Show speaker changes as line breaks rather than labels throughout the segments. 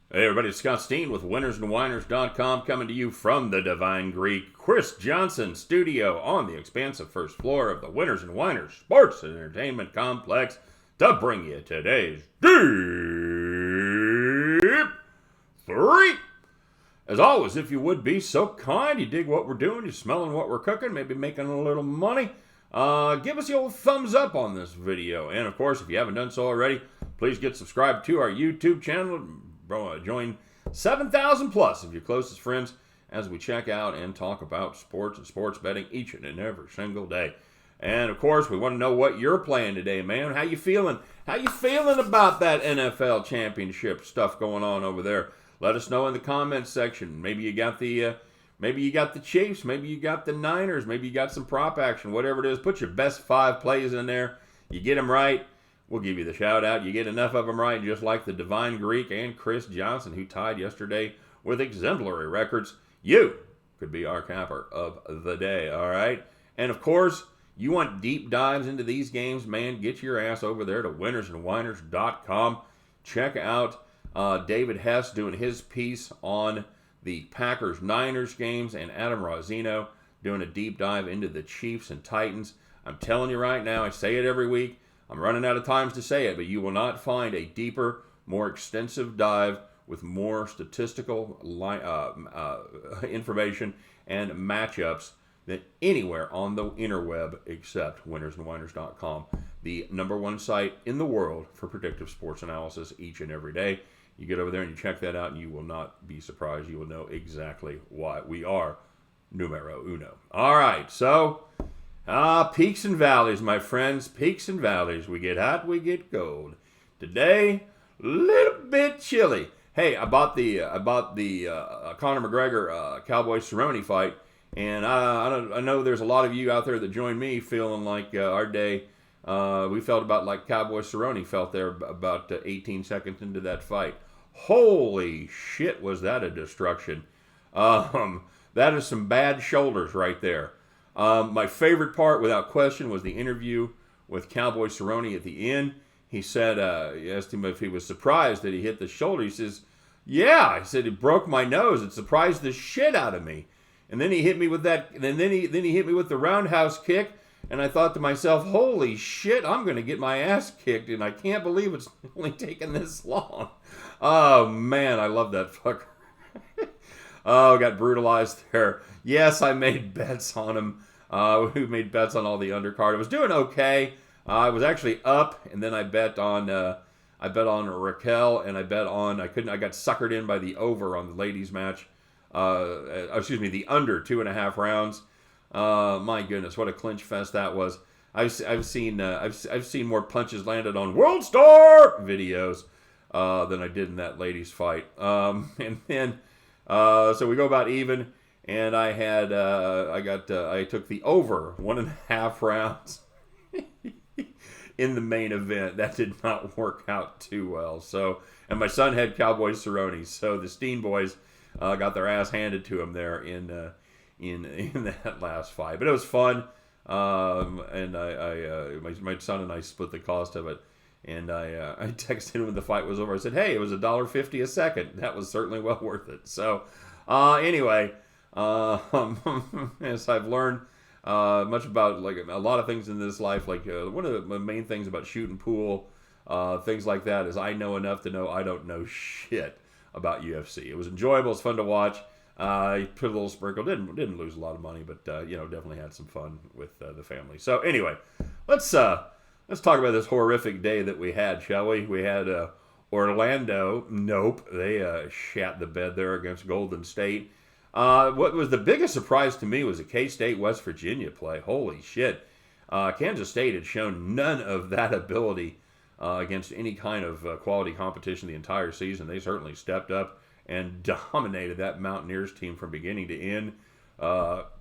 Hey everybody, it's Scott Steen with winnersandwhiners.com coming to you from the Divine Greek Chris Johnson studio on the expansive first floor of the Winners and Whiners Sports and Entertainment Complex to bring you today's Deep-3. As always, if you would be so kind, you dig what we're doing, you're smelling what we're cooking, maybe making a little money, give us the old thumbs up on this video. And of course, if you haven't done so already, please get subscribed to our YouTube channel. Join 7,000 plus of your closest friends as we check out and talk about sports and sports betting each and every single day. And of course, we want to know what you're playing today, man. How you feeling? How you feeling about that NFL championship stuff going on over there? Let us know in the comments section. Maybe you got the Chiefs, maybe you got the Niners, maybe you got some prop action, whatever it is. Put your best 5 plays in there. You get them right, we'll give you the shout out. You get enough of them right, just like the Divine Greek and Chris Johnson, who tied yesterday with exemplary records. You could be our capper of the day, all right? And of course, you want deep dives into these games, man, get your ass over there to winnersandwhiners.com. Check out David Hess doing his piece on the Packers-Niners games, and Adam Rosino doing a deep dive into the Chiefs and Titans. I'm telling you right now, I say it every week, I'm running out of times to say it, but you will not find a deeper, more extensive dive with more statistical information and matchups than anywhere on the interweb except winnersandwhiners.com, the #1 site in the world for predictive sports analysis each and every day. You get over there and you check that out, and you will not be surprised. You will know exactly why we are numero uno. All right, so peaks and valleys, my friends. Peaks and valleys. We get hot, we get cold. Today, a little bit chilly. Hey, I bought the Conor McGregor Cowboy Cerrone fight, and I know there's a lot of you out there that join me feeling like our day. We felt about like Cowboy Cerrone felt there about 18 seconds into that fight. Holy shit, was that a destruction? That is some bad shoulders right there. My favorite part, without question, was the interview with Cowboy Cerrone at the end. He said, you asked him if he was surprised that he hit the shoulder. He says, yeah. He said, it broke my nose. It surprised the shit out of me. And then he hit me with that, and then he hit me with the roundhouse kick. And I thought to myself, holy shit, I'm going to get my ass kicked, and I can't believe it's only taken this long. Oh, man, I love that fucker. Oh, got brutalized there. Yes, I made bets on him. We made bets on all the undercard. I was doing okay. I was actually up, and then I bet on Raquel, and I got suckered in by the over on the ladies match. The under 2.5 rounds. My goodness, what a clinch fest that was. I've seen more punches landed on World Star videos than I did in that ladies fight. And then so we go about even, and I took the over 1.5 rounds in the main event. That did not work out too well. So, and my son had Cowboy Cerrone, so the Steen boys got their ass handed to him there in that last fight. But it was fun, and my son and I split the cost of it. And I texted him when the fight was over. I said, hey, it was $1.50 a second. That was certainly well worth it. So anyway, as I've learned much about like a lot of things in this life, like one of the main things about shooting pool, things like that, is I know enough to know I don't know shit about UFC. It was enjoyable. It's fun to watch. Put a little sprinkle. Didn't lose a lot of money, but definitely had some fun with the family. So anyway, let's talk about this horrific day that we had, shall we? We had Orlando. Nope, they shat the bed there against Golden State. What was the biggest surprise to me was the K-State West Virginia play. Holy shit! Kansas State had shown none of that ability against any kind of quality competition the entire season. They certainly stepped up and dominated that Mountaineers team from beginning to end.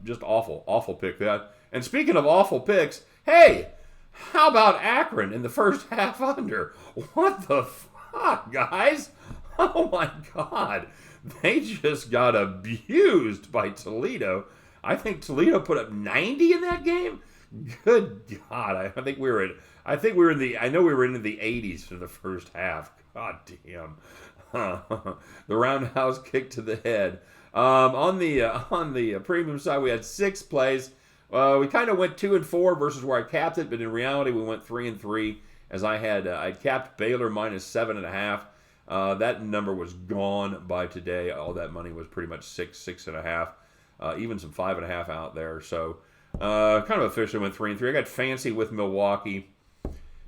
Just awful pick that. And speaking of awful picks, hey, how about Akron in the first half under? What the fuck, guys? Oh my God. They just got abused by Toledo. I think Toledo put up 90 in that game. Good God. I think we were in the 80s for the first half. God damn. The roundhouse kick to the head. On the premium side, we had 6 plays. We kind of went 2-4 versus where I capped it, but in reality, we went 3-3 as I capped Baylor -7.5. That number was gone by today. All that money was pretty much 6.5, even some 5.5 out there. So kind of officially went 3-3. I got fancy with Milwaukee.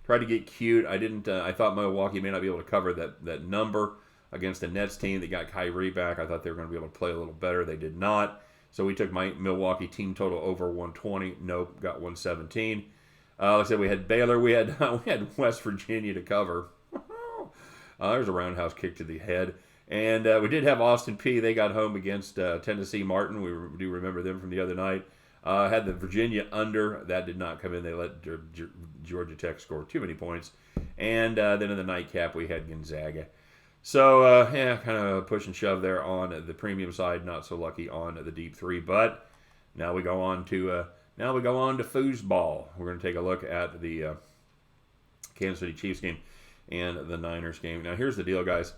Tried to get cute. I didn't. I thought Milwaukee may not be able to cover that number against the Nets team that got Kyrie back. I thought they were going to be able to play a little better. They did not. So we took my Milwaukee team total over 120. Nope, got 117. Like I said, we had Baylor. We had West Virginia to cover. There's a roundhouse kick to the head. And we did have Austin Peay. They got home against Tennessee Martin. We do remember them from the other night. Had the Virginia under. That did not come in. They let Georgia Tech score too many points. And then in the nightcap, we had Gonzaga. So, kind of push and shove there on the premium side. Not so lucky on the Deep-3. But now we go on to foosball. We're going to take a look at the Kansas City Chiefs game and the Niners game. Now, here's the deal, guys.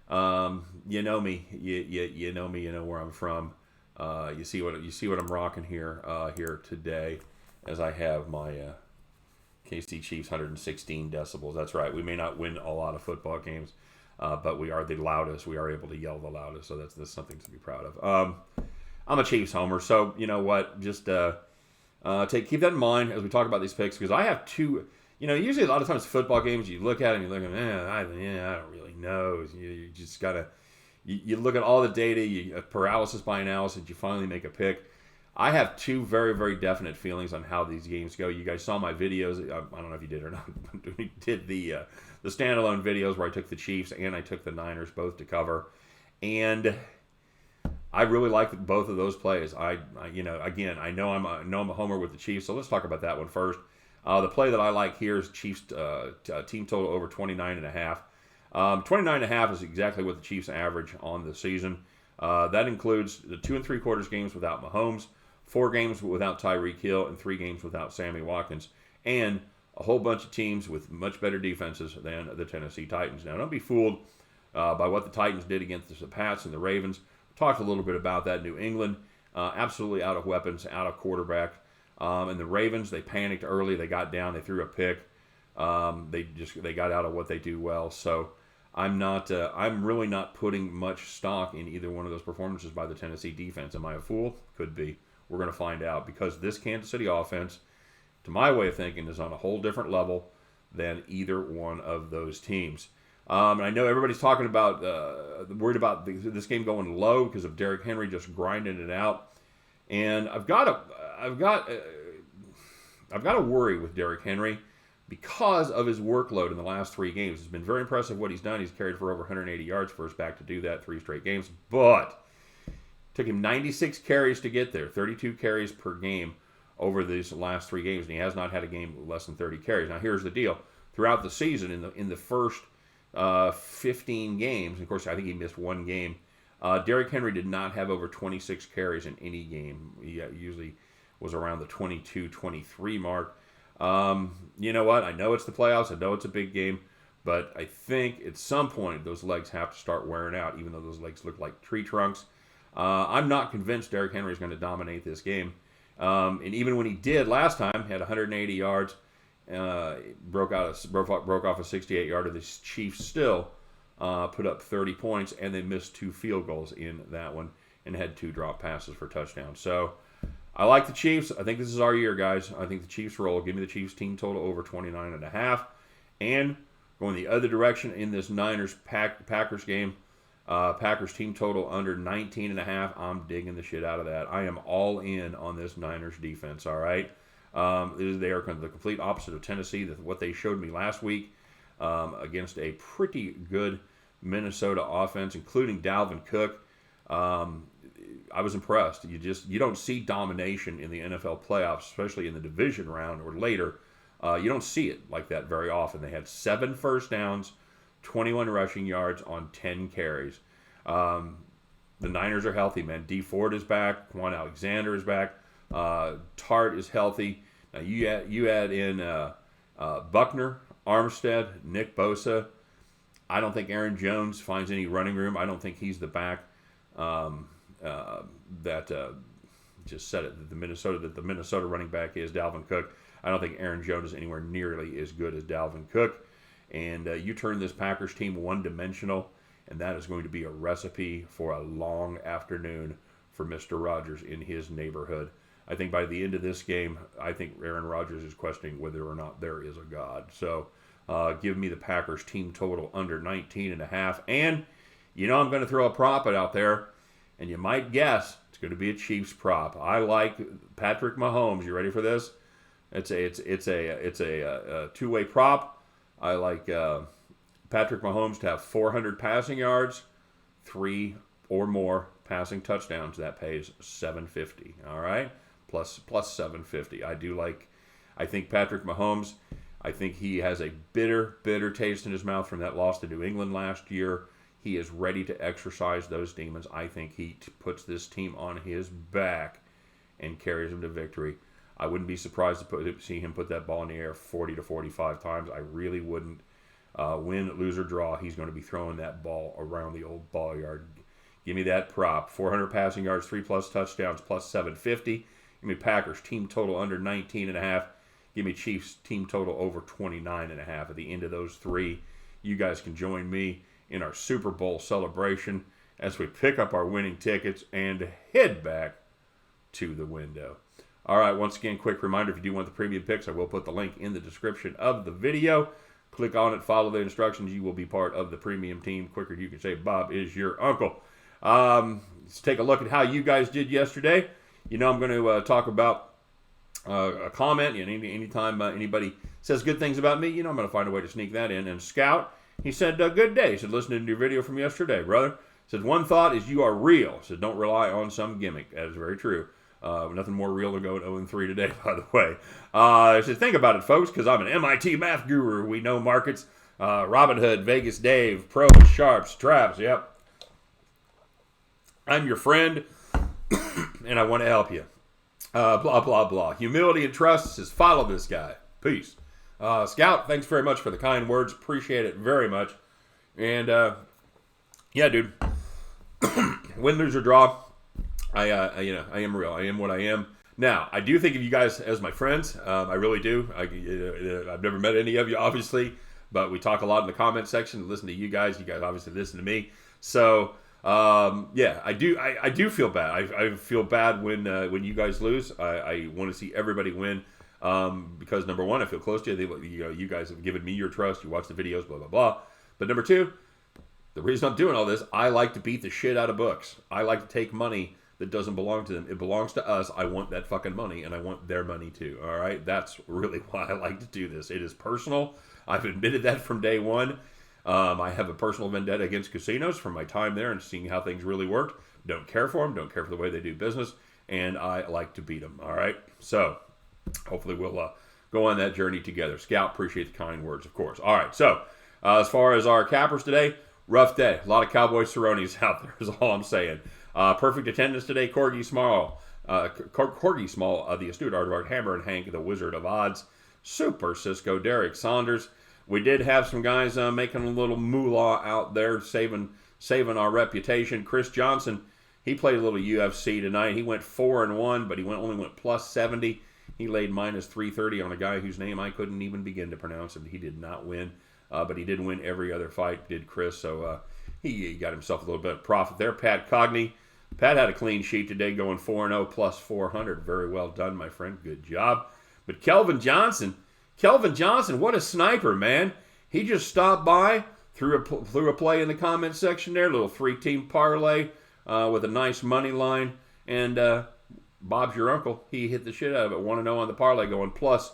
You know me. You know me. You know where I'm from. You see what I'm rocking here today, as I have my KC Chiefs 116 decibels. That's right. We may not win a lot of football games, but we are the loudest. We are able to yell the loudest, so that's something to be proud of. I'm a Chiefs homer, so you know what? Just keep that in mind as we talk about these picks, because I have two. You know, usually a lot of times football games, you look at them, you look at them, I don't really know. You just gotta. You look at all the data, paralysis by analysis, you finally make a pick. I have two very, very definite feelings on how these games go. You guys saw my videos. I don't know if you did or not. We did the standalone videos where I took the Chiefs and I took the Niners both to cover. And I really like both of those plays. I know I'm a homer with the Chiefs, so let's talk about that one first. The play that I like here is Chiefs team total over 29.5. 29.5 is exactly what the Chiefs average on the season. That includes the 2 3/4 games without Mahomes, 4 games without Tyreek Hill, and 3 games without Sammy Watkins, and a whole bunch of teams with much better defenses than the Tennessee Titans. Now, don't be fooled by what the Titans did against the Pats and the Ravens. Talked a little bit about that. New England, absolutely out of weapons, out of quarterback. And the Ravens, they panicked early. They got down. They threw a pick. They got out of what they do well. So I'm really not putting much stock in either one of those performances by the Tennessee defense. Am I a fool? Could be. We're going to find out, because this Kansas City offense, to my way of thinking, is on a whole different level than either one of those teams. And I know everybody's talking about worried about this game going low because of Derrick Henry just grinding it out. And I've got to worry with Derrick Henry because of his workload in the last 3 games. It's been very impressive what he's done. He's carried for over 180 yards for his back to do that 3 straight games. But took him 96 carries to get there, 32 carries per game over these last 3 games, and he has not had a game with less than 30 carries. Now, here's the deal. Throughout the season, in the first 15 games, of course, I think he missed 1 game, Derrick Henry did not have over 26 carries in any game. He usually was around the 22, 23 mark. You know what? I know it's the playoffs. I know it's a big game. But I think at some point those legs have to start wearing out, even though those legs look like tree trunks. I'm not convinced Derrick Henry is going to dominate this game. And even when he did last time, had 180 yards, broke off a 68-yarder. The Chiefs still put up 30 points, and they missed 2 field goals in that one and had 2 drop passes for touchdowns. So I like the Chiefs. I think this is our year, guys. I think the Chiefs roll. Give me the Chiefs team total over 29.5. And going the other direction in this Niners-Packers game, Packers team total under 19.5. I'm digging the shit out of that. I am all in on this Niners defense, all right? They are the complete opposite of Tennessee, what they showed me last week against a pretty good Minnesota offense, including Dalvin Cook. I was impressed. You don't see domination in the NFL playoffs, especially in the division round or later. You don't see it like that very often. They had 7 first downs, 21 rushing yards on 10 carries. The Niners are healthy, man. D Ford is back. Quan Alexander is back. Tart is healthy. Now you add in Buckner, Armstead, Nick Bosa, I don't think Aaron Jones finds any running room. I don't think he's the back that just said it, that the Minnesota running back is Dalvin Cook. I don't think Aaron Jones is anywhere nearly as good as Dalvin Cook. And you turn this Packers team one-dimensional, and that is going to be a recipe for a long afternoon for Mr. Rodgers in his neighborhood. I think by the end of this game, I think Aaron Rodgers is questioning whether or not there is a God. So give me the Packers team total under 19.5. And, I'm going to throw a prop out there, and you might guess it's going to be a Chiefs prop. I like Patrick Mahomes. You ready for this? It's a two-way prop. I like Patrick Mahomes to have 400 passing yards, 3 or more passing touchdowns. That pays $750. All right, plus $750. I think Patrick Mahomes. I think he has a bitter taste in his mouth from that loss to New England last year. He is ready to exercise those demons. I think he puts this team on his back and carries them to victory. I wouldn't be surprised to see him put that ball in the air 40 to 45 times. I really wouldn't. Win, lose, or draw, he's going to be throwing that ball around the old ball yard. Give me that prop. 400 passing yards, 3+ touchdowns, plus $750. Give me Packers team total under 19.5. Give me Chiefs team total over 29.5. At the end of those three, you guys can join me in our Super Bowl celebration as we pick up our winning tickets and head back to the window. All right, once again, quick reminder, if you do want the premium picks, I will put the link in the description of the video. Click on it, follow the instructions. You will be part of the premium team. Quicker you can say Bob is your uncle. Let's take a look at how you guys did yesterday. I'm going to talk about a comment. Anytime anybody says good things about me, I'm going to find a way to sneak that in. And Scout, he said, good day. He said, listening to your video from yesterday, brother. He said, one thought is you are real. He said, don't rely on some gimmick. That is very true. Nothing more real than going 0-3 today, by the way. I said, think about it, folks, because I'm an MIT math guru. We know markets. Robinhood, Vegas Dave, pros, sharps, traps, yep. I'm your friend, and I want to help you. Blah, blah, blah. Humility and trust says, follow this guy. Peace. Scout, thanks very much for the kind words. Appreciate it very much. And, yeah, dude. Win, lose, or draw. I am real. I am what I am. Now, I do think of you guys as my friends. I really do. I've never met any of you, obviously, but we talk a lot in the comment section. Listen to you guys. You guys obviously listen to me. So, yeah, I do feel bad. I feel bad when you guys lose. I want to see everybody win because, number one, I feel close to you. You guys have given me your trust. You watch the videos, blah, blah, blah. But number two, the reason I'm doing all this, I like to beat the shit out of books. I like to take money that doesn't belong to them. It belongs to us. I want that fucking money, and I want their money too. All right? That's really why I like to do this. It is personal. I've admitted that from day one. I have a personal vendetta against casinos from my time there and seeing how things really worked. Don't care for them. Don't care for the way they do business, and I like to beat them. All right? So hopefully we'll go on that journey together. Scout, appreciate the kind words, of course. All right. So as far as our cappers today, rough day. A lot of Cowboy Cerrones out there is all I'm saying. Perfect attendance today. Corgi Small, the astute art, Hammer and Hank, the Wizard of Odds, Super Cisco, Derek Saunders. We did have some guys making a little moolah out there, saving our reputation. Chris Johnson, he played a little UFC tonight. He went 4-1, but he only went plus 70. He laid minus 330 on a guy whose name I couldn't even begin to pronounce, and he did not win. But he did win every other fight, did Chris. So he got himself a little bit of profit there. Pat Cogney. Pat had a clean sheet today going 4-0 plus 400. Very well done, my friend. Good job. But Kelvin Johnson, what a sniper, man. He just stopped by, threw a play in the comment section there, little 3-team parlay with a nice money line. And Bob's your uncle. He hit the shit out of it. 1-0 on the parlay going plus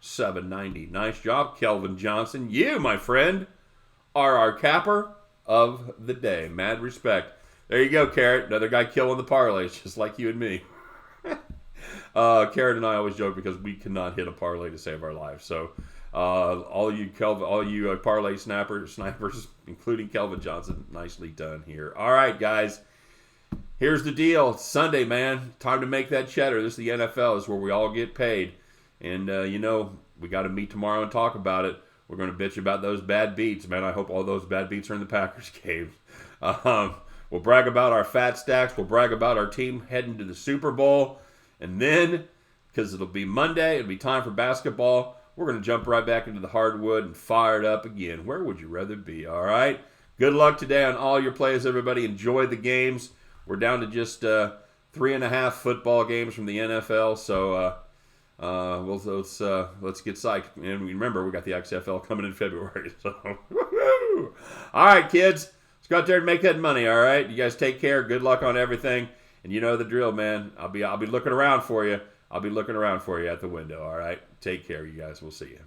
790. Nice job, Kelvin Johnson. You, my friend, are our capper of the day. Mad respect. There you go, Carrot. Another guy killing the parlays, just like you and me. Carrot and I always joke because we cannot hit a parlay to save our lives. So all you parlay snipers, including Kelvin Johnson, nicely done here. All right, guys. Here's the deal. It's Sunday, man. Time to make that cheddar. This is the NFL. This is where we all get paid. And, we got to meet tomorrow and talk about it. We're going to bitch about those bad beats, man. I hope all those bad beats are in the Packers game. We'll brag about our fat stacks. We'll brag about our team heading to the Super Bowl. And then, because it'll be Monday, it'll be time for basketball, we're going to jump right back into the hardwood and fire it up again. Where would you rather be, all right? Good luck today on all your plays, everybody. Enjoy the games. We're down to just 3.5 football games from the NFL, so let's get psyched. And remember, we got the XFL coming in February. So, woo-hoo! All right, kids. Let's go out there and make that money, all right? You guys take care. Good luck on everything. And you know the drill, man. I'll be looking around for you. I'll be looking around for you at the window, all right? Take care, you guys. We'll see you.